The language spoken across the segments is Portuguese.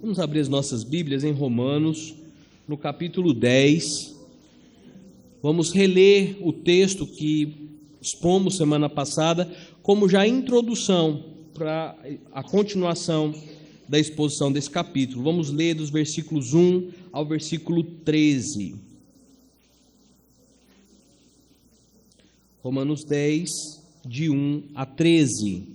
Vamos abrir as nossas Bíblias em Romanos, no capítulo 10. Vamos reler o texto que expomos semana passada, como já introdução para a continuação da exposição desse capítulo. Vamos ler dos versículos 1 ao versículo 13. Romanos 10, de 1 a 13.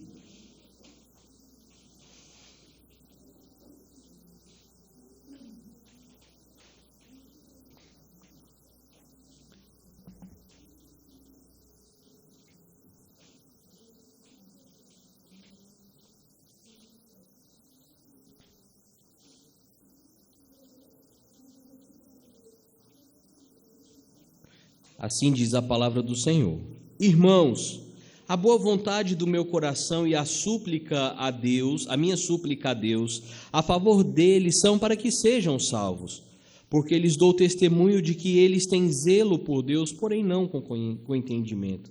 Assim diz a palavra do Senhor. Irmãos, a boa vontade do meu coração e a súplica a Deus, a minha súplica a Deus, a favor deles são para que sejam salvos, porque lhes dou testemunho de que eles têm zelo por Deus, porém não com entendimento.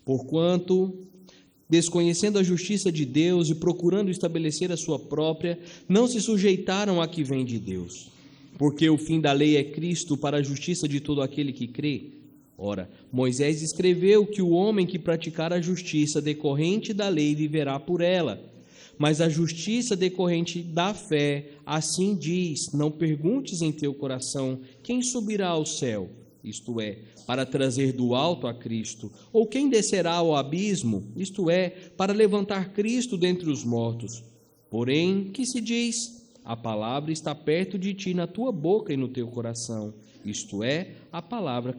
Porquanto, desconhecendo a justiça de Deus e procurando estabelecer a sua própria, não se sujeitaram à que vem de Deus. Porque o fim da lei é Cristo para a justiça de todo aquele que crê. Ora, Moisés escreveu que o homem que praticar a justiça decorrente da lei viverá por ela. Mas a justiça decorrente da fé, assim diz: não perguntes em teu coração quem subirá ao céu, isto é, para trazer do alto a Cristo, ou quem descerá ao abismo, isto é, para levantar Cristo dentre os mortos. Porém, que se diz? A palavra está perto de ti, na tua boca e no teu coração, isto é, a palavra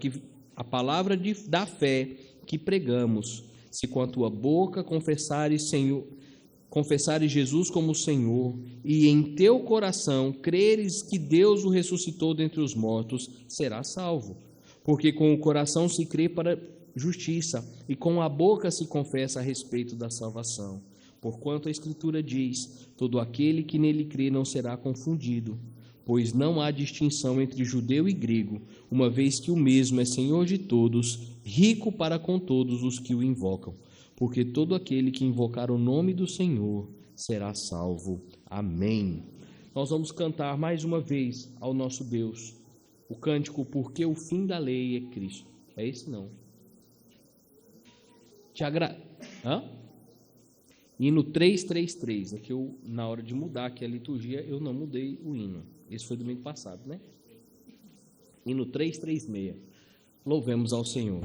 da fé que pregamos. Se com a tua boca confessares Jesus como Senhor, e em teu coração creres que Deus o ressuscitou dentre os mortos, serás salvo. Porque com o coração se crê para justiça, e com a boca se confessa a respeito da salvação. Porquanto a Escritura diz: todo aquele que nele crê não será confundido. Pois não há distinção entre judeu e grego, uma vez que o mesmo é Senhor de todos, rico para com todos os que o invocam. Porque todo aquele que invocar o nome do Senhor será salvo. Amém. Nós vamos cantar mais uma vez ao nosso Deus o cântico Porque o fim da lei é Cristo. É esse não. Hino 333. É que eu, na hora de mudar aqui a liturgia, eu não mudei o hino. Esse foi domingo passado, né? Hino 336. Louvemos ao Senhor.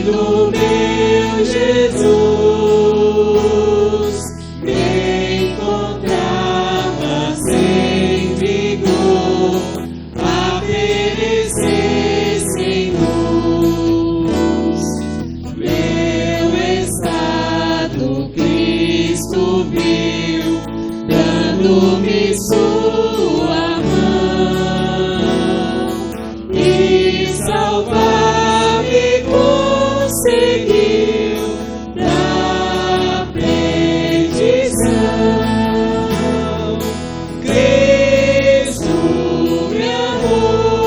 Do meu Jesus, me encontrava sem vigor, a perecer sem luz. Meu estado Cristo viu, dando-me sua mão e salvar-me conseguiu da perdição. Cristo me amou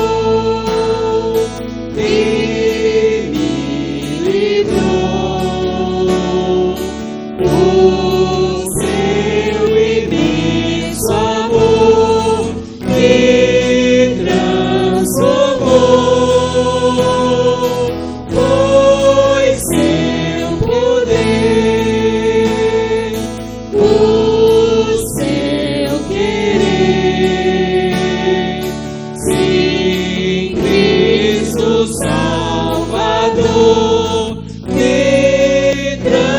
e me livrou. O seu imenso amor me transformou. Salvador me transformou,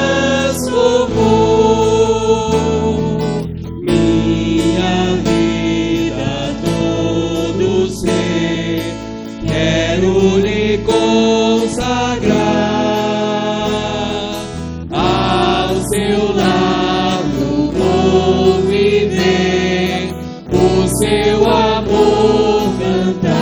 minha vida todo ser quero lhe consagrar, ao seu lado vou viver, o seu amor cantar.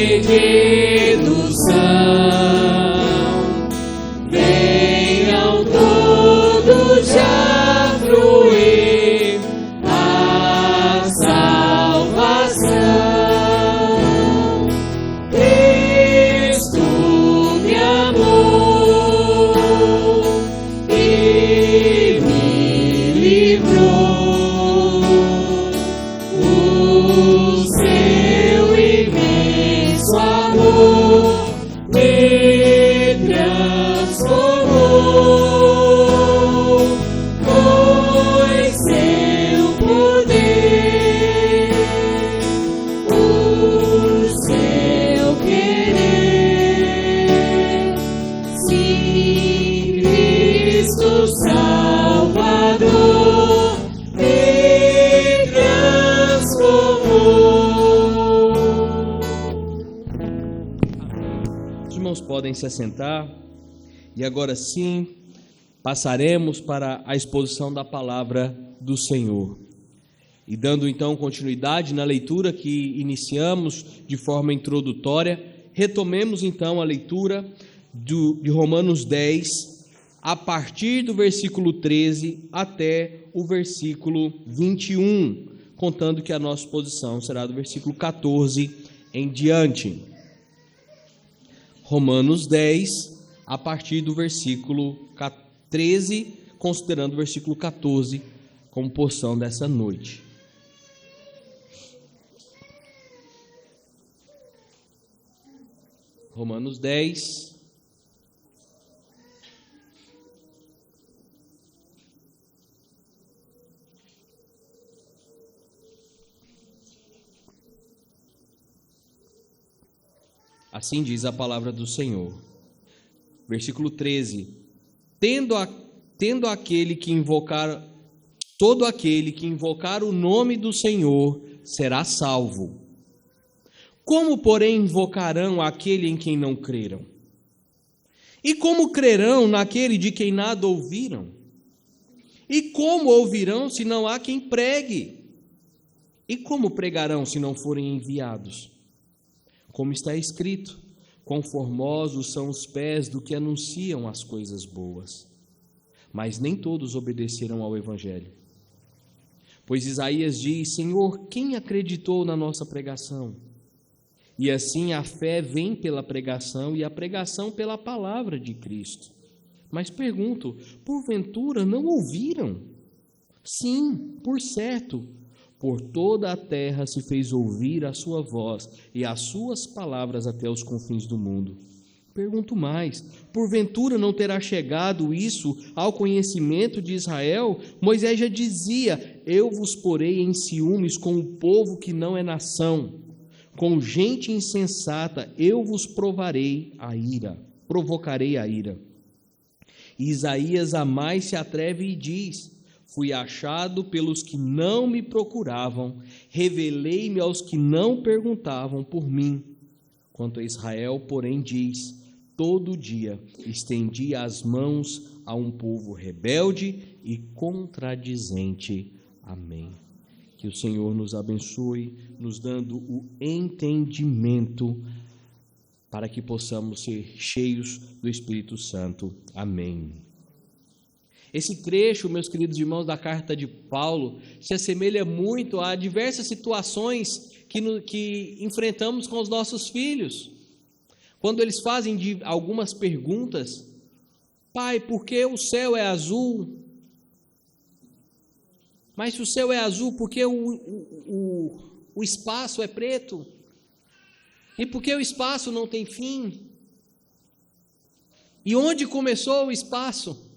perdidos são, venham todos já fruir a salvação. Cristo me amou e me livrou. O seu imenso amor me transformou, pois seu poder, o seu querer, sim, Cristo Salvador me transformou. Os irmãos podem se assentar e agora sim passaremos para a exposição da palavra do Senhor. E dando então continuidade na leitura que iniciamos de forma introdutória, retomemos então a leitura de Romanos 10, a partir do versículo 13 até o versículo 21, contando que a nossa exposição será do versículo 14 em diante. Romanos 10, a partir do versículo 13, considerando o versículo 14 como porção dessa noite. Romanos 10, assim diz a palavra do Senhor. Versículo 13: Tendo aquele que invocar, todo aquele que invocar o nome do Senhor será salvo. Como, porém, invocarão aquele em quem não creram? E como crerão naquele de quem nada ouviram? E como ouvirão se não há quem pregue? E como pregarão se não forem enviados? Como está escrito: quão formosos são os pés do que anunciam as coisas boas. Mas nem todos obedeceram ao Evangelho. Pois Isaías diz: Senhor, quem acreditou na nossa pregação? E assim a fé vem pela pregação, e a pregação pela palavra de Cristo. Mas pergunto: porventura não ouviram? Sim, por certo. Por toda a terra se fez ouvir a sua voz e as suas palavras até os confins do mundo. Pergunto mais: porventura não terá chegado isso ao conhecimento de Israel? Moisés já dizia: eu vos porei em ciúmes com o povo que não é nação. Com gente insensata eu vos provocarei a ira. E Isaías a mais se atreve e diz: fui achado pelos que não me procuravam, revelei-me aos que não perguntavam por mim. Quanto a Israel, porém, diz: todo dia estendi as mãos a um povo rebelde e contradizente. Amém. Que o Senhor nos abençoe, nos dando o entendimento para que possamos ser cheios do Espírito Santo. Amém. Esse trecho, meus queridos irmãos, da carta de Paulo, se assemelha muito a diversas situações que enfrentamos com os nossos filhos. Quando eles fazem algumas perguntas: pai, por que o céu é azul? Mas se o céu é azul, por que o espaço é preto? E por que o espaço não tem fim? E onde começou o espaço?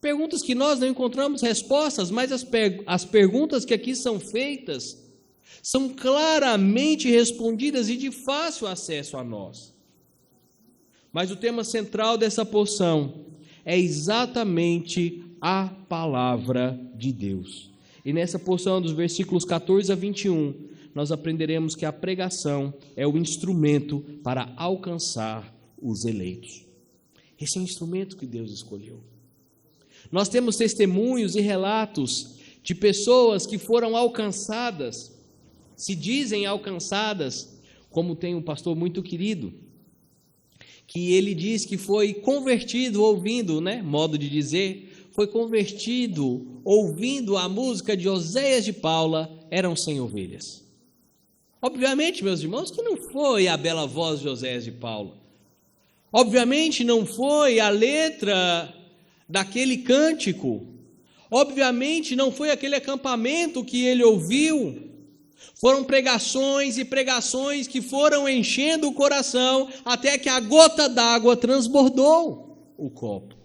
Perguntas que nós não encontramos respostas, mas as perguntas que aqui são feitas são claramente respondidas e de fácil acesso a nós. Mas o tema central dessa porção é exatamente a palavra de Deus. E nessa porção dos versículos 14 a 21, nós aprenderemos que a pregação é o instrumento para alcançar os eleitos. Esse é o instrumento que Deus escolheu. Nós temos testemunhos e relatos de pessoas que foram alcançadas, se dizem alcançadas, como tem um pastor muito querido, que ele diz que foi convertido ouvindo, modo de dizer, foi convertido ouvindo a música de Oséias de Paula, Eram 100 Ovelhas. Obviamente, meus irmãos, que não foi a bela voz de Oséias de Paula. Obviamente não foi a letra daquele cântico. Obviamente não foi aquele acampamento que ele ouviu. Foram pregações e pregações que foram enchendo o coração até que a gota d'água transbordou o copo.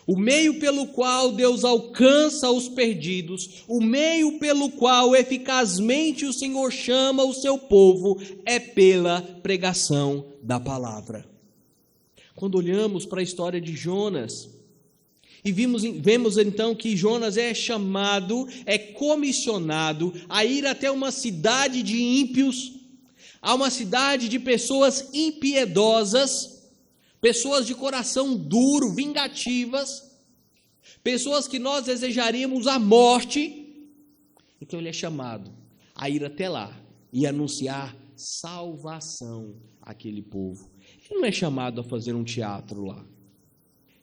O meio pelo qual Deus alcança os perdidos, o meio pelo qual eficazmente o Senhor chama o seu povo, é pela pregação da palavra. Quando olhamos para a história de Jonas, e vemos então que Jonas é chamado, é comissionado a ir até uma cidade de ímpios, a uma cidade de pessoas impiedosas, pessoas de coração duro, vingativas, pessoas que nós desejaríamos a morte. Então ele é chamado a ir até lá e anunciar salvação àquele povo. Ele não é chamado a fazer um teatro lá.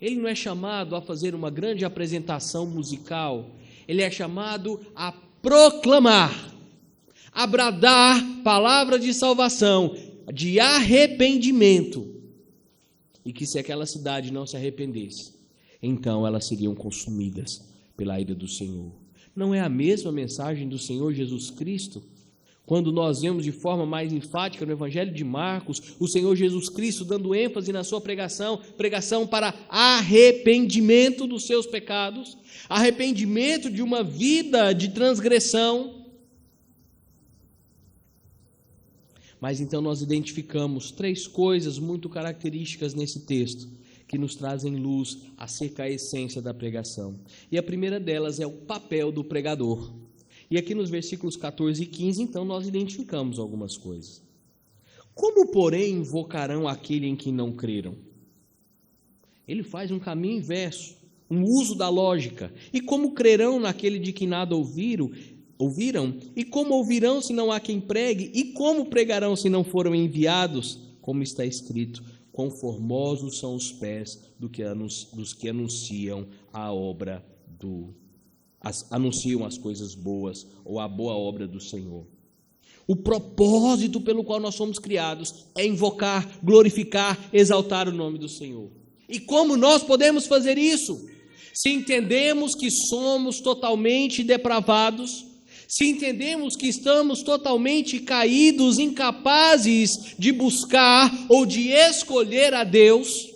Ele não é chamado a fazer uma grande apresentação musical. Ele é chamado a proclamar, a bradar palavra de salvação, de arrependimento. E que se aquela cidade não se arrependesse, então elas seriam consumidas pela ira do Senhor. Não é a mesma mensagem do Senhor Jesus Cristo? Quando nós vemos de forma mais enfática no Evangelho de Marcos, o Senhor Jesus Cristo dando ênfase na sua pregação para arrependimento dos seus pecados, arrependimento de uma vida de transgressão. Mas então nós identificamos 3 coisas muito características nesse texto, que nos trazem luz acerca da essência da pregação. E a primeira delas é o papel do pregador. E aqui nos versículos 14 e 15, então, nós identificamos algumas coisas. Como, porém, invocarão aquele em quem não creram? Ele faz um caminho inverso, um uso da lógica. E como crerão naquele de que nada ouviram? E como ouvirão se não há quem pregue? E como pregarão se não foram enviados? Como está escrito, quão formosos são os pés dos que anunciam a obra anunciam as coisas boas, ou a boa obra do Senhor. O propósito pelo qual nós somos criados é invocar, glorificar, exaltar o nome do Senhor. E como nós podemos fazer isso? Se entendemos que somos totalmente depravados, se entendemos que estamos totalmente caídos, incapazes de buscar ou de escolher a Deus,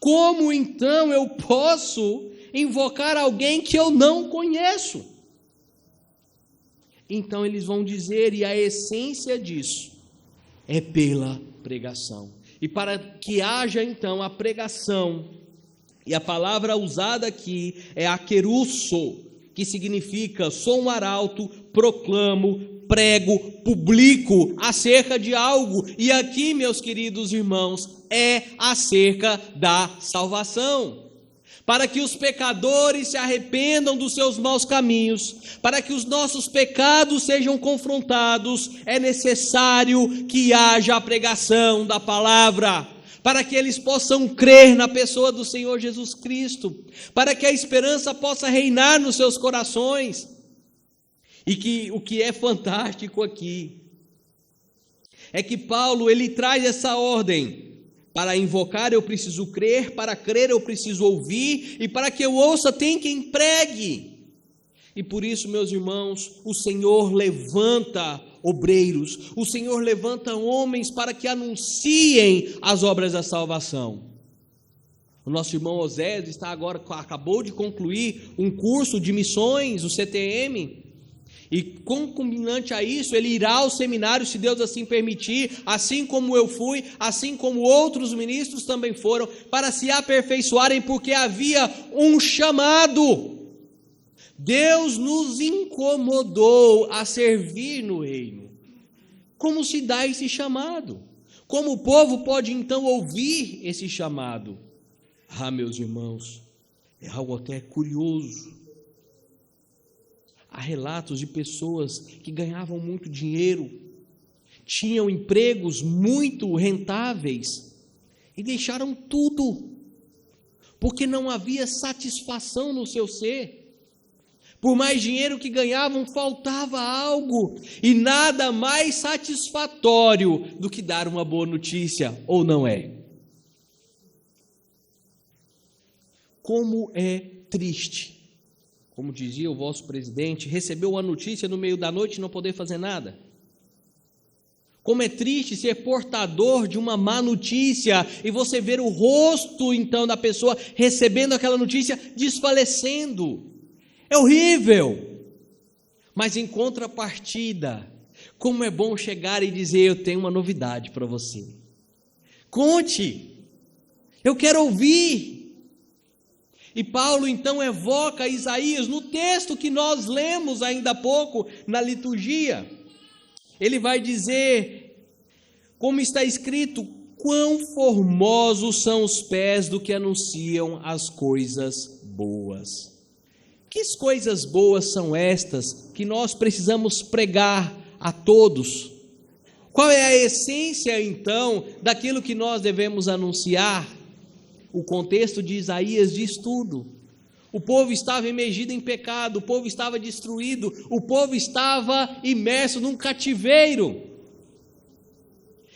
como então eu posso invocar alguém que eu não conheço? Então eles vão dizer, e a essência disso é pela pregação. E para que haja então a pregação, e a palavra usada aqui é akerusso, que significa sou um arauto, proclamo, prego, publico acerca de algo. E aqui, meus queridos irmãos, é acerca da salvação. Para que os pecadores se arrependam dos seus maus caminhos, para que os nossos pecados sejam confrontados, é necessário que haja a pregação da palavra, para que eles possam crer na pessoa do Senhor Jesus Cristo, para que a esperança possa reinar nos seus corações. E que o que é fantástico aqui é que Paulo ele traz essa ordem: para invocar eu preciso crer, para crer eu preciso ouvir, e para que eu ouça tem quem pregue. E por isso, meus irmãos, o Senhor levanta obreiros, o Senhor levanta homens para que anunciem as obras da salvação. O nosso irmão Oséias acabou de concluir um curso de missões, o CTM, e concomitante a isso, ele irá ao seminário, se Deus assim permitir, assim como eu fui, assim como outros ministros também foram, para se aperfeiçoarem, porque havia um chamado. Deus nos incomodou a servir no reino. Como se dá esse chamado? Como o povo pode então ouvir esse chamado? Meus irmãos, é algo até curioso. Há relatos de pessoas que ganhavam muito dinheiro, tinham empregos muito rentáveis e deixaram tudo, porque não havia satisfação no seu ser. Por mais dinheiro que ganhavam, faltava algo, e nada mais satisfatório do que dar uma boa notícia, ou não é? Como é triste, como dizia o vosso presidente, receber uma notícia no meio da noite e não poder fazer nada. Como é triste ser portador de uma má notícia e você ver o rosto então da pessoa recebendo aquela notícia desfalecendo. É horrível. Mas em contrapartida, como é bom chegar e dizer: eu tenho uma novidade para você. Conte. Eu quero ouvir. E Paulo então evoca Isaías no texto que nós lemos ainda há pouco na liturgia. Ele vai dizer, como está escrito: quão formosos são os pés do que anunciam as coisas boas. Que coisas boas são estas que nós precisamos pregar a todos? Qual é a essência então daquilo que nós devemos anunciar? O contexto de Isaías diz tudo. O povo estava imergido em pecado, o povo estava destruído, o povo estava imerso num cativeiro.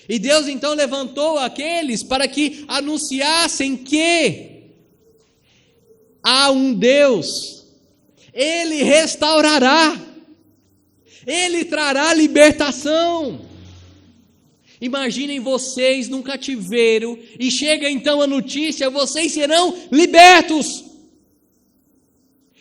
E Deus então levantou aqueles para que anunciassem que há um Deus. Ele restaurará, Ele trará libertação. Imaginem vocês num cativeiro e chega então a notícia: vocês serão libertos.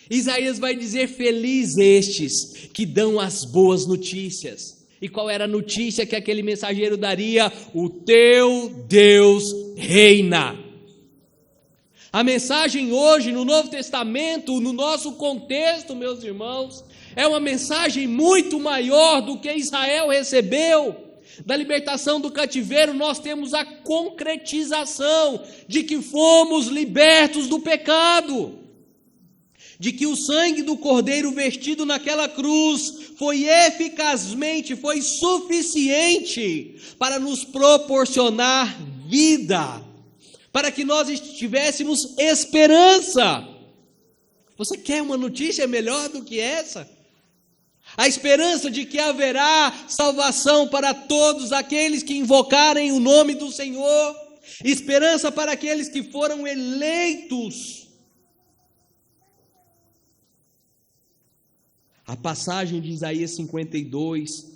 Isaías vai dizer: felizes estes que dão as boas notícias. E qual era a notícia que aquele mensageiro daria? O teu Deus reina. A mensagem hoje no Novo Testamento, no nosso contexto, meus irmãos, é uma mensagem muito maior do que Israel recebeu. Da libertação do cativeiro, nós temos a concretização de que fomos libertos do pecado, de que o sangue do Cordeiro vertido naquela cruz foi eficazmente, foi suficiente para nos proporcionar vida, para que nós tivéssemos esperança. Você quer uma notícia melhor do que essa? A esperança de que haverá salvação para todos aqueles que invocarem o nome do Senhor, esperança para aqueles que foram eleitos. A passagem de Isaías 52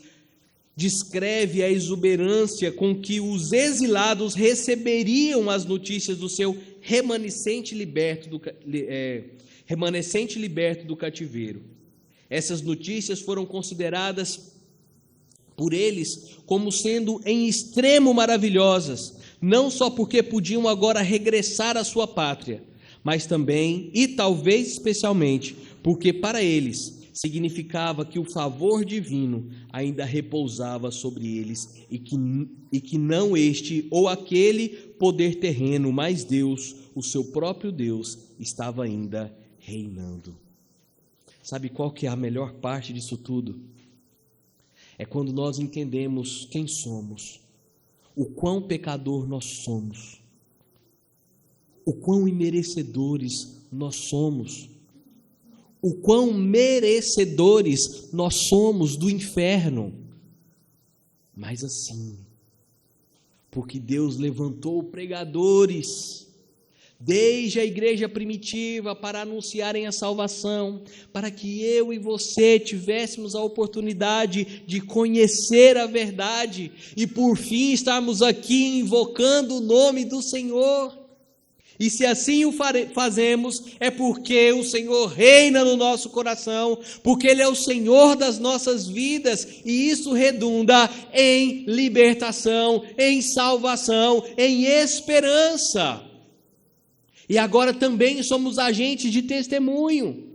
descreve a exuberância com que os exilados receberiam as notícias do seu remanescente liberto do cativeiro. Essas notícias foram consideradas por eles como sendo em extremo maravilhosas, não só porque podiam agora regressar à sua pátria, mas também, e talvez especialmente, porque para eles significava que o favor divino ainda repousava sobre eles e que não este ou aquele poder terreno, mas Deus, o seu próprio Deus, estava ainda reinando. Sabe qual que é a melhor parte disso tudo? É quando nós entendemos quem somos, o quão pecador nós somos, o quão imerecedores nós somos, o quão merecedores nós somos do inferno. Mas assim, porque Deus levantou pregadores desde a igreja primitiva para anunciarem a salvação, para que eu e você tivéssemos a oportunidade de conhecer a verdade e por fim estarmos aqui invocando o nome do Senhor. E se assim o fazemos, é porque o Senhor reina no nosso coração, porque Ele é o Senhor das nossas vidas, e isso redunda em libertação, em salvação, em esperança. E agora também somos agentes de testemunho.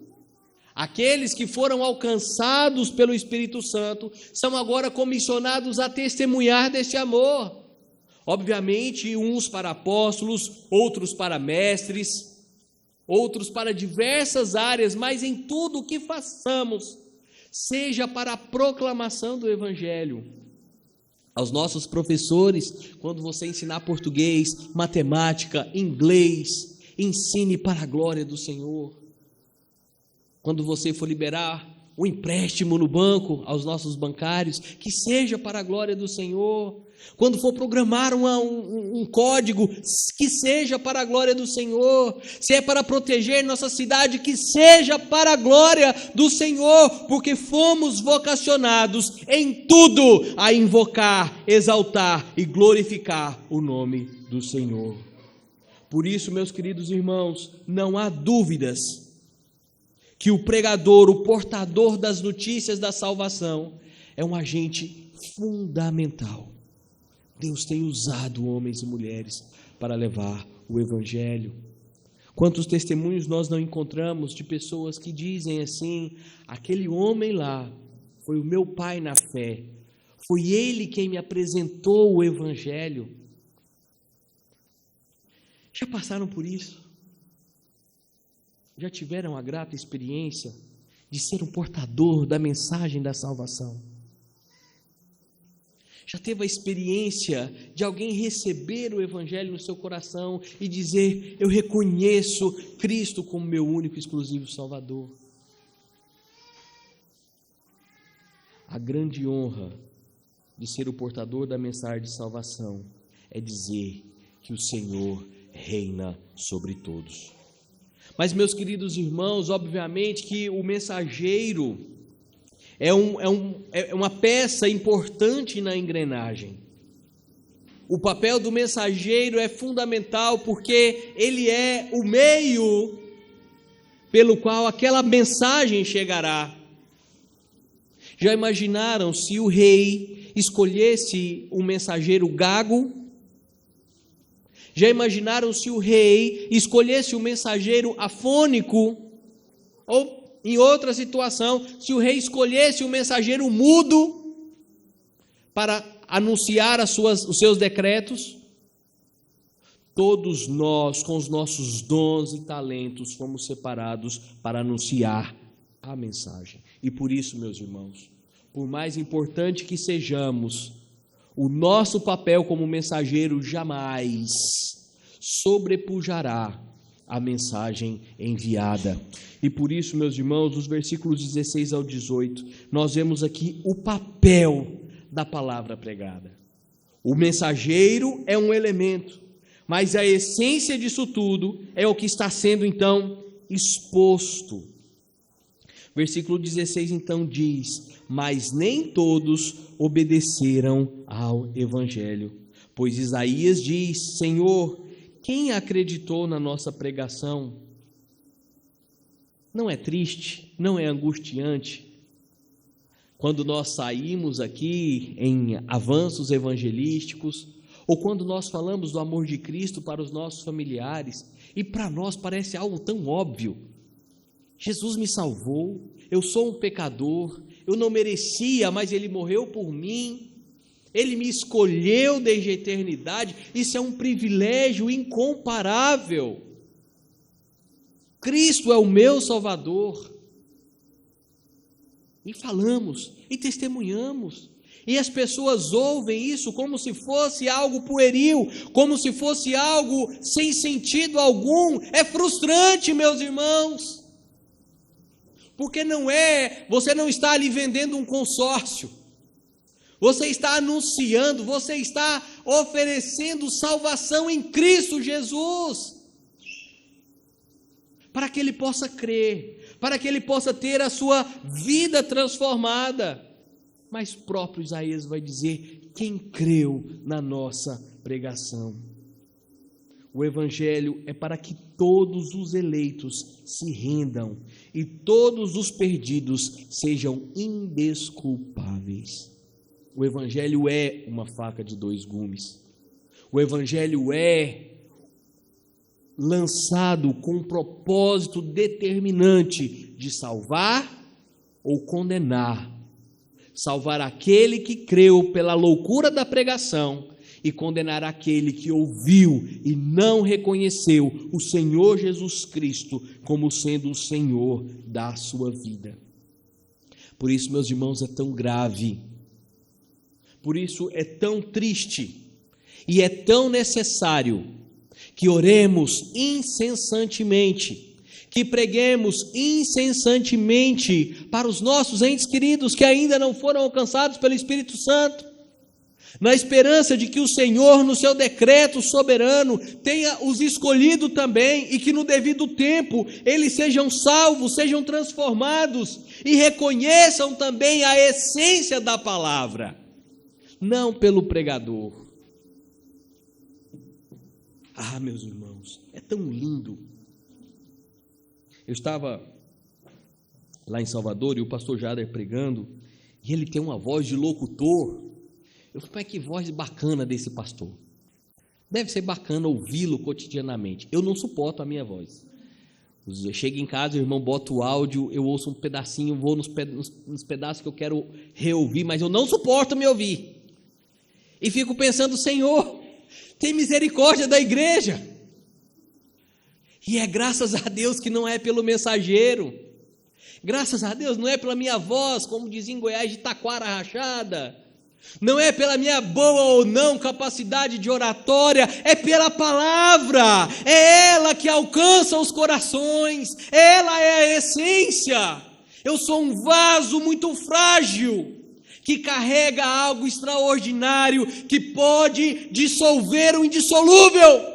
Aqueles que foram alcançados pelo Espírito Santo são agora comissionados a testemunhar deste amor. Obviamente, uns para apóstolos, outros para mestres, outros para diversas áreas, mas em tudo o que façamos, seja para a proclamação do Evangelho. Aos nossos professores, quando você ensinar português, matemática, inglês, ensine para a glória do Senhor. Quando você for liberar o empréstimo no banco, aos nossos bancários, que seja para a glória do Senhor. Quando for programar um código, que seja para a glória do Senhor. Se é para proteger nossa cidade, que seja para a glória do Senhor, porque fomos vocacionados em tudo a invocar, exaltar e glorificar o nome do Senhor. Por isso, meus queridos irmãos, não há dúvidas que o pregador, o portador das notícias da salvação, é um agente fundamental. Deus tem usado homens e mulheres para levar o Evangelho. Quantos testemunhos nós não encontramos de pessoas que dizem assim: aquele homem lá foi o meu pai na fé, foi ele quem me apresentou o Evangelho. Já passaram por isso? Já tiveram a grata experiência de ser um portador da mensagem da salvação? Já teve a experiência de alguém receber o Evangelho no seu coração e dizer: eu reconheço Cristo como meu único e exclusivo Salvador? A grande honra de ser o portador da mensagem de salvação é dizer que o Senhor reina sobre todos. Mas, meus queridos irmãos, obviamente que o mensageiro é uma peça importante na engrenagem. O papel do mensageiro é fundamental porque ele é o meio pelo qual aquela mensagem chegará. Já imaginaram se o rei escolhesse um mensageiro gago? Já imaginaram se o rei escolhesse um mensageiro afônico? Ou, em outra situação, se o rei escolhesse um mensageiro mudo para anunciar os seus decretos? Todos nós, com os nossos dons e talentos, fomos separados para anunciar a mensagem. E por isso, meus irmãos, por mais importante que sejamos, o nosso papel como mensageiro jamais sobrepujará a mensagem enviada. E por isso, meus irmãos, dos versículos 16 ao 18, nós vemos aqui o papel da palavra pregada. O mensageiro é um elemento, mas a essência disso tudo é o que está sendo então exposto. Versículo 16 então diz: mas nem todos obedeceram ao Evangelho, pois Isaías diz: Senhor, quem acreditou na nossa pregação? Não é triste, não é angustiante, quando nós saímos aqui em avanços evangelísticos, ou quando nós falamos do amor de Cristo para os nossos familiares, e para nós parece algo tão óbvio: Jesus me salvou, eu sou um pecador, eu não merecia, mas Ele morreu por mim, Ele me escolheu desde a eternidade, isso é um privilégio incomparável. Cristo é o meu Salvador. E falamos, e testemunhamos, e as pessoas ouvem isso como se fosse algo pueril, como se fosse algo sem sentido algum. É frustrante, meus irmãos, porque você não está ali vendendo um consórcio, você está anunciando, você está oferecendo salvação em Cristo Jesus, para que ele possa crer, para que ele possa ter a sua vida transformada. Mas próprio Isaías vai dizer: quem creu na nossa pregação? O Evangelho é para que todos os eleitos se rendam e todos os perdidos sejam indesculpáveis. O Evangelho é uma faca de dois gumes. O Evangelho é lançado com um propósito determinante de salvar ou condenar. Salvar aquele que creu pela loucura da pregação e condenar aquele que ouviu e não reconheceu o Senhor Jesus Cristo como sendo o Senhor da sua vida. Por isso, meus irmãos, é tão grave, por isso é tão triste e é tão necessário que oremos incessantemente, que preguemos incessantemente para os nossos entes queridos que ainda não foram alcançados pelo Espírito Santo, na esperança de que o Senhor, no seu decreto soberano, tenha os escolhido também e que no devido tempo eles sejam salvos, sejam transformados e reconheçam também a essência da palavra, não pelo pregador. Ah, meus irmãos, é tão lindo. Eu estava lá em Salvador e o pastor Jader pregando, e ele tem uma voz de locutor. Eu falei, mas que voz bacana desse pastor. Deve ser bacana ouvi-lo cotidianamente. Eu não suporto a minha voz. Eu chego em casa, o irmão bota o áudio, eu ouço um pedacinho, vou nos pedaços que eu quero reouvir, mas eu não suporto me ouvir. E fico pensando, Senhor, tem misericórdia da igreja. E é graças a Deus que não é pelo mensageiro. Graças a Deus não é pela minha voz, como dizia em Goiás, de taquara rachada. Não é pela minha boa ou não capacidade de oratória, é pela palavra, é ela que alcança os corações, ela é a essência. Eu sou um vaso muito frágil, que carrega algo extraordinário, que pode dissolver o indissolúvel,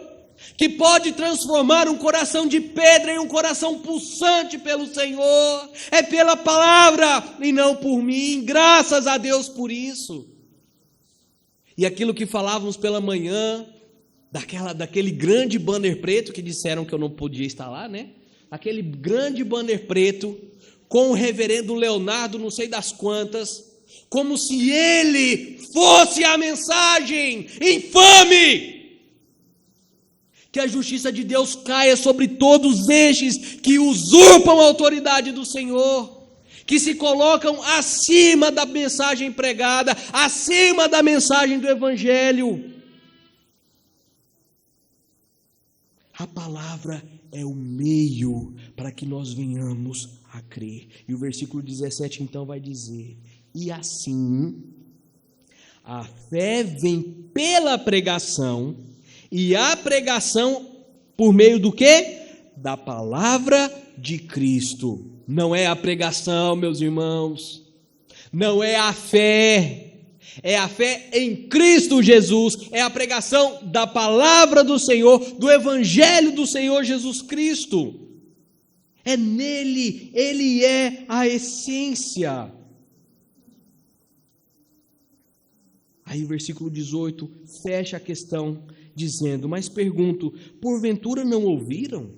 que pode transformar um coração de pedra em um coração pulsante pelo Senhor. É pela palavra e não por mim, graças a Deus por isso. E aquilo que falávamos pela manhã, daquele grande banner preto, que disseram que eu não podia estar lá, né? Aquele grande banner preto, com o reverendo Leonardo, não sei das quantas, como se ele fosse a mensagem infame. Que a justiça de Deus caia sobre todos estes que usurpam a autoridade do Senhor, que se colocam acima da mensagem pregada, acima da mensagem do Evangelho. A palavra é o meio para que nós venhamos a crer. E o versículo 17 então vai dizer: e assim, a fé vem pela pregação, e a pregação por meio do quê? Da palavra de Cristo. Não é a pregação, meus irmãos, não é a fé, é a fé em Cristo Jesus, é a pregação da palavra do Senhor, do Evangelho do Senhor Jesus Cristo. É nele, ele é a essência. Aí o versículo 18 fecha a questão dizendo, mas pergunto, porventura não ouviram?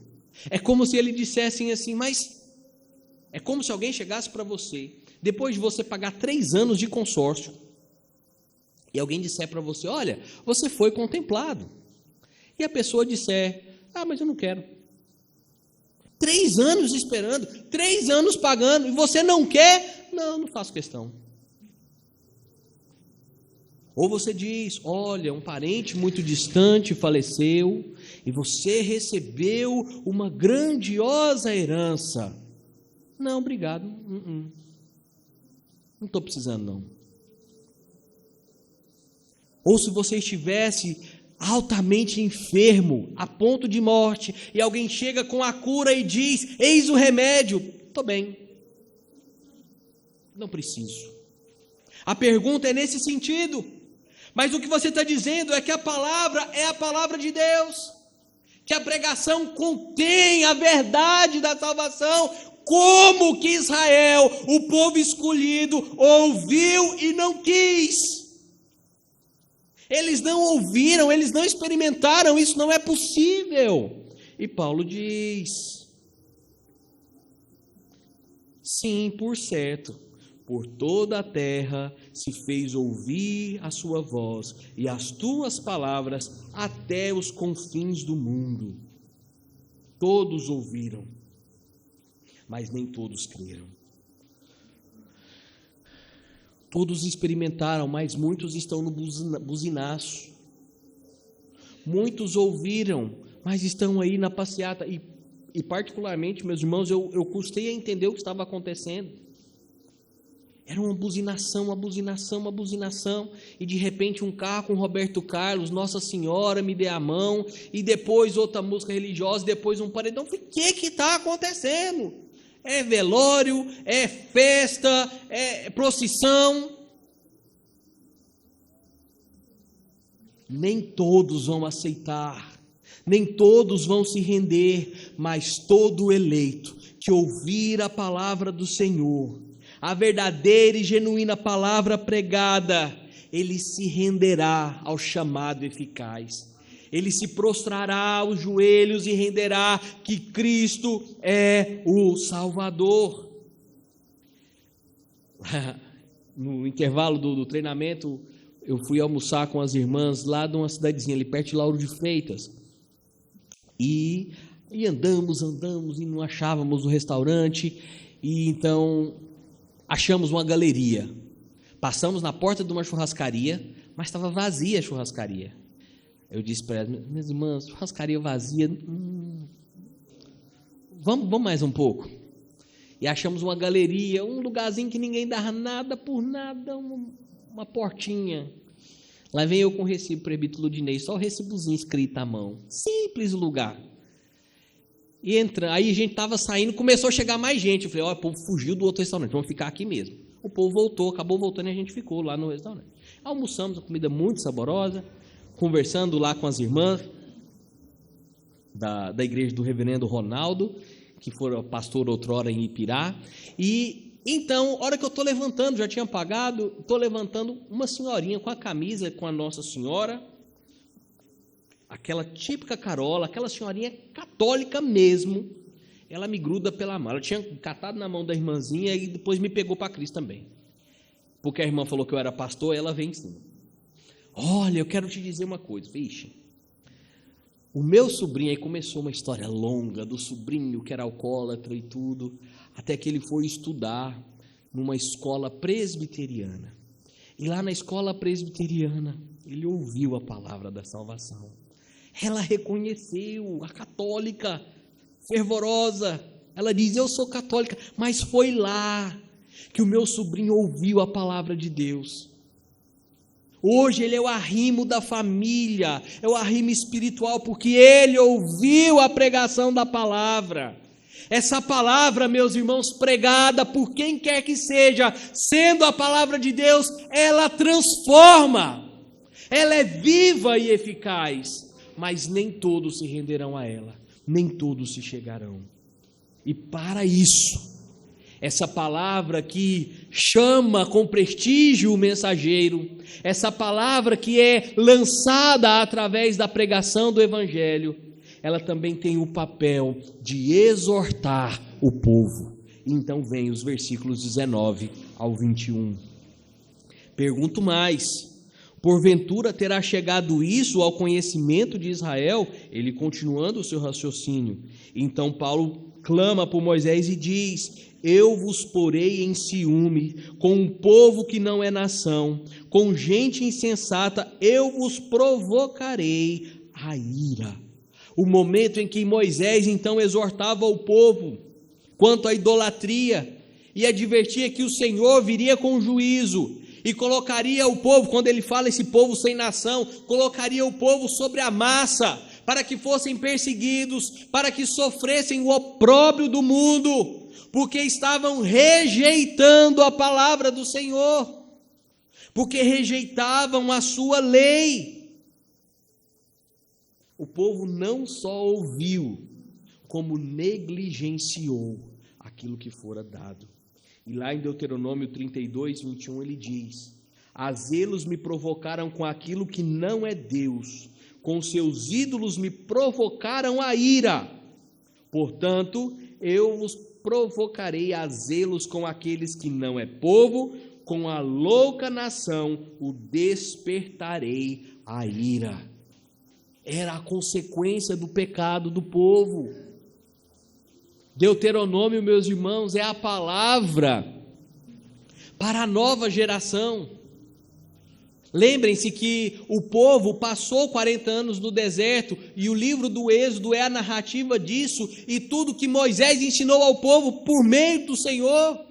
É como se ele dissessem assim, mas é como se alguém chegasse para você, depois de você pagar 3 anos de consórcio, e alguém disser para você, olha, você foi contemplado, e a pessoa disser, mas eu não quero. 3 anos esperando, 3 anos pagando, e você não quer? Não faço questão. Ou você diz, olha, um parente muito distante faleceu, e você recebeu uma grandiosa herança. Não, obrigado, não estou precisando não. Ou se você estivesse altamente enfermo, a ponto de morte, e alguém chega com a cura e diz, eis o remédio, estou bem, não preciso. A pergunta é nesse sentido, mas o que você está dizendo é que a palavra é a palavra de Deus, que a pregação contém a verdade da salvação. Como que Israel, o povo escolhido, ouviu e não quis? Eles não ouviram, eles não experimentaram, isso não é possível. E Paulo diz, sim, por certo, por toda a terra se fez ouvir a sua voz, e as tuas palavras até os confins do mundo. Todos ouviram, mas nem todos creram. Todos experimentaram, mas muitos estão no buzinaço. Muitos ouviram, mas estão aí na passeata. E particularmente, meus irmãos, eu custei a entender o que estava acontecendo. Era uma buzinação, e de repente um carro com Roberto Carlos, Nossa Senhora, Me Dê a Mão, e depois outra música religiosa, depois um paredão. O que está acontecendo? É velório, é festa, é procissão. Nem todos vão aceitar, nem todos vão se render, mas todo eleito que ouvir a palavra do Senhor, a verdadeira e genuína palavra pregada, ele se renderá ao chamado eficaz. Ele se prostrará aos joelhos e renderá que Cristo é o Salvador. No intervalo do treinamento, eu fui almoçar com as irmãs lá de uma cidadezinha ali perto de Lauro de Freitas. E andamos e não achávamos o restaurante. E então achamos uma galeria. Passamos na porta de uma churrascaria, mas estava vazia a churrascaria. Eu disse para elas: minhas irmãs, churrascaria vazia, vamos mais um pouco. E achamos uma galeria, um lugarzinho que ninguém dava nada por nada, uma portinha. Lá vem eu com o recibo presbítero Ludinei, só o recibozinho escrito à mão. Simples lugar. E aí a gente estava saindo, começou a chegar mais gente. Eu falei: o povo fugiu do outro restaurante, vamos ficar aqui mesmo. O povo voltou, acabou voltando e a gente ficou lá no restaurante. Almoçamos, a comida muito saborosa, conversando lá com as irmãs da igreja do reverendo Ronaldo, que foi pastor outrora em Ipirá. E então, a hora que eu estou levantando, já tinha pagado, estou levantando uma senhorinha com a camisa com a Nossa Senhora, aquela típica carola, aquela senhorinha católica mesmo, ela me gruda pela mão. Ela tinha catado na mão da irmãzinha e depois me pegou para Cristo também. Porque a irmã falou que eu era pastor, ela vem em cima. Olha, eu quero te dizer uma coisa, vixe. O meu sobrinho, aí começou uma história longa do sobrinho que era alcoólatra e tudo, até que ele foi estudar numa escola presbiteriana. E lá na escola presbiteriana, ele ouviu a palavra da salvação. Ela reconheceu, a católica, fervorosa. Ela diz: eu sou católica, mas foi lá que o meu sobrinho ouviu a palavra de Deus. Hoje ele é o arrimo da família, é o arrimo espiritual, porque ele ouviu a pregação da palavra. Essa palavra, meus irmãos, pregada por quem quer que seja, sendo a palavra de Deus, ela transforma, ela é viva e eficaz, mas nem todos se renderão a ela, nem todos se chegarão. E para isso, essa palavra que chama com prestígio o mensageiro, essa palavra que é lançada através da pregação do Evangelho, ela também tem o papel de exortar o povo. Então vem os versículos 19 ao 21. Pergunto mais: porventura terá chegado isso ao conhecimento de Israel? Ele continuando o seu raciocínio. Então Paulo clama por Moisés e diz: eu vos porei em ciúme com um povo que não é nação, com gente insensata, eu vos provocarei a ira. O momento em que Moisés então exortava o povo quanto à idolatria e advertia que o Senhor viria com juízo e colocaria o povo, quando ele fala esse povo sem nação, colocaria o povo sobre a massa, para que fossem perseguidos, para que sofressem o opróbrio do mundo, porque estavam rejeitando a palavra do Senhor, porque rejeitavam a sua lei. O povo não só ouviu, como negligenciou aquilo que fora dado. E lá em Deuteronômio 32, 21, ele diz: a zelos me provocaram com aquilo que não é Deus, com seus ídolos me provocaram a ira. Portanto, eu vos provocarei a zelos com aqueles que não é povo, com a louca nação o despertarei a ira. Era a consequência do pecado do povo. Deuteronômio, meus irmãos, é a palavra para a nova geração. Lembrem-se que o povo passou 40 anos no deserto, e o livro do Êxodo é a narrativa disso, e tudo que Moisés ensinou ao povo por meio do Senhor.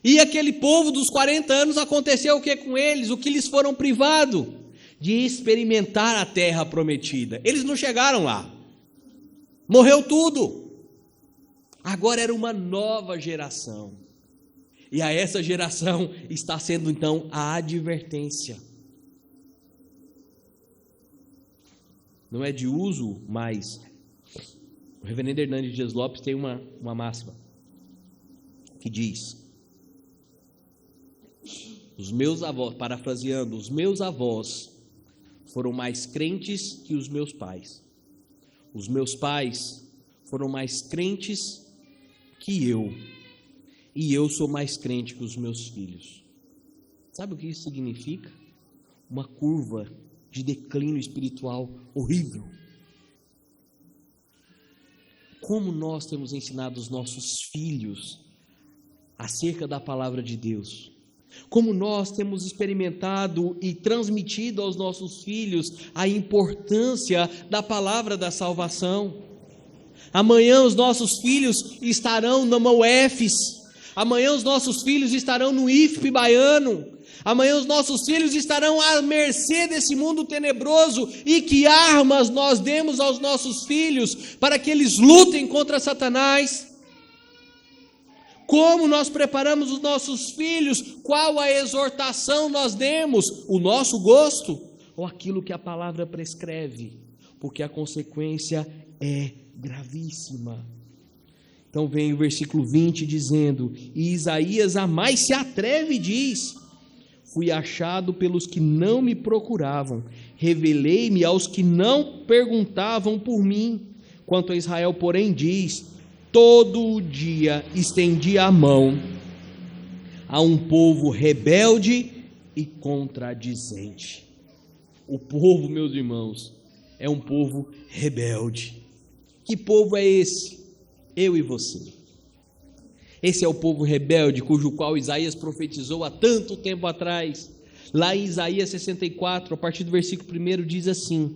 E aquele povo dos 40 anos, aconteceu o que com eles? O que lhes foram privado? De experimentar a terra prometida. Eles não chegaram lá. Morreu tudo. Agora era uma nova geração. E a essa geração está sendo então a advertência. Não é de uso, mas o reverendo Hernandes Dias Lopes tem uma máxima que diz: os meus avós, parafraseando, os meus avós foram mais crentes que os meus pais. Os meus pais foram mais crentes que eu. E eu sou mais crente que os meus filhos. Sabe o que isso significa? Uma curva de declínio espiritual horrível. Como nós temos ensinado os nossos filhos acerca da palavra de Deus? Como nós temos experimentado e transmitido aos nossos filhos a importância da palavra da salvação? Amanhã os nossos filhos estarão na UFES. Amanhã os nossos filhos estarão no IFP baiano. Amanhã os nossos filhos estarão à mercê desse mundo tenebroso. E que armas nós demos aos nossos filhos para que eles lutem contra Satanás? Como nós preparamos os nossos filhos? Qual a exortação nós demos? O nosso gosto? Ou aquilo que a palavra prescreve? Porque a consequência é gravíssima. Então vem o versículo 20 dizendo: e Isaías a mais se atreve e diz: fui achado pelos que não me procuravam, revelei-me aos que não perguntavam por mim. Quanto a Israel, porém, diz: todo dia estendi a mão a um povo rebelde e contradizente. O povo, meus irmãos, é um povo rebelde. Que povo é esse? Eu e você. Esse é o povo rebelde, cujo qual Isaías profetizou há tanto tempo atrás. Lá em Isaías 64, a partir do versículo 1, diz assim: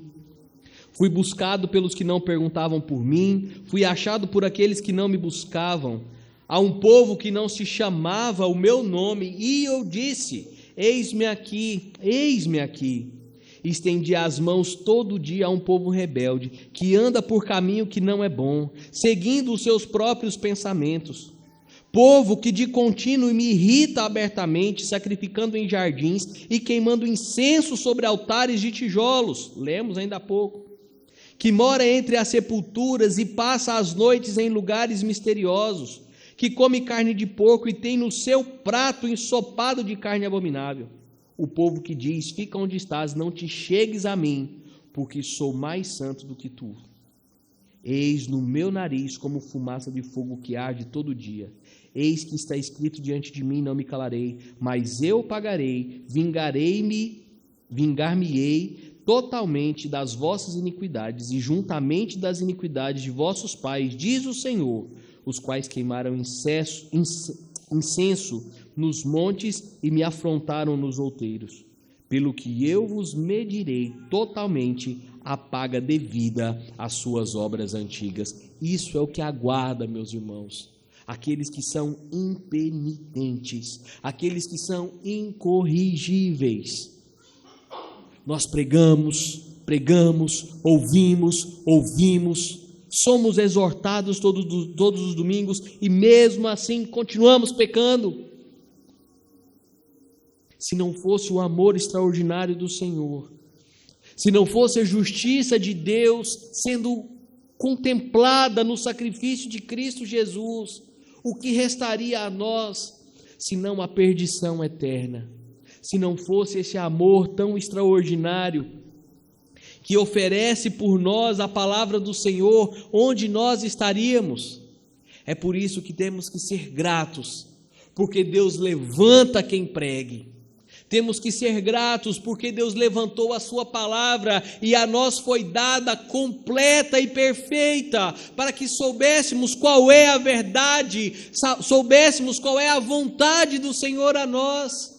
fui buscado pelos que não perguntavam por mim, fui achado por aqueles que não me buscavam. A um povo que não se chamava o meu nome, e eu disse: eis-me aqui, eis-me aqui. Estendi as mãos todo dia a um povo rebelde, que anda por caminho que não é bom, seguindo os seus próprios pensamentos. Povo que de contínuo me irrita abertamente, sacrificando em jardins e queimando incenso sobre altares de tijolos. Lemos ainda há pouco. Que mora entre as sepulturas e passa as noites em lugares misteriosos. Que come carne de porco e tem no seu prato ensopado de carne abominável. O povo que diz: fica onde estás, não te chegues a mim, porque sou mais santo do que tu. Eis no meu nariz como fumaça de fogo que arde todo dia. Eis que está escrito diante de mim, não me calarei, mas eu pagarei, vingar-me-ei totalmente das vossas iniquidades, e juntamente das iniquidades de vossos pais, diz o Senhor, os quais queimaram incenso nos montes e me afrontaram nos outeiros. Pelo que eu vos medirei totalmente a paga devida às suas obras antigas. Isso é o que aguarda, meus irmãos, aqueles que são impenitentes, aqueles que são incorrigíveis. Nós pregamos, ouvimos, somos exortados todos os domingos e mesmo assim continuamos pecando. Se não fosse o amor extraordinário do Senhor, se não fosse a justiça de Deus sendo contemplada no sacrifício de Cristo Jesus, o que restaria a nós, senão a perdição eterna? Se não fosse esse amor tão extraordinário, que oferece por nós a palavra do Senhor, onde nós estaríamos? É por isso que temos que ser gratos, porque Deus levanta quem pregue. Temos que ser gratos porque Deus levantou a sua palavra e a nós foi dada completa e perfeita, para que soubéssemos qual é a verdade, soubéssemos qual é a vontade do Senhor a nós.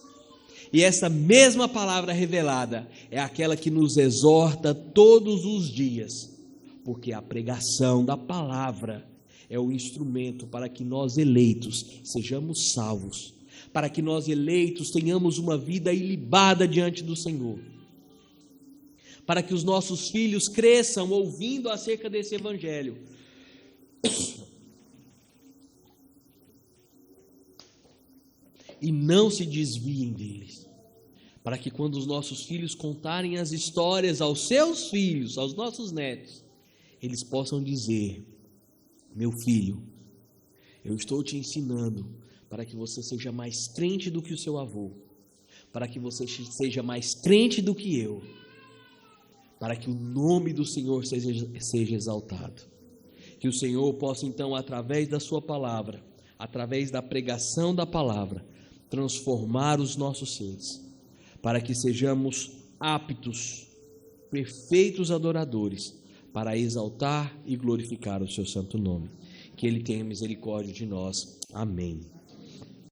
E essa mesma palavra revelada é aquela que nos exorta todos os dias, porque a pregação da palavra é o instrumento para que nós eleitos sejamos salvos. para que nós eleitos tenhamos uma vida ilibada diante do Senhor, para que os nossos filhos cresçam ouvindo acerca desse evangelho, e não se desviem deles, para que quando os nossos filhos contarem as histórias aos seus filhos, aos nossos netos, eles possam dizer: meu filho, eu estou te ensinando para que você seja mais crente do que o seu avô, para que você seja mais crente do que eu, para que o nome do Senhor seja exaltado. Que o Senhor possa então, através da sua palavra, através da pregação da palavra, transformar os nossos seres, para que sejamos aptos, perfeitos adoradores, para exaltar e glorificar o seu santo nome. Que Ele tenha misericórdia de nós. Amém.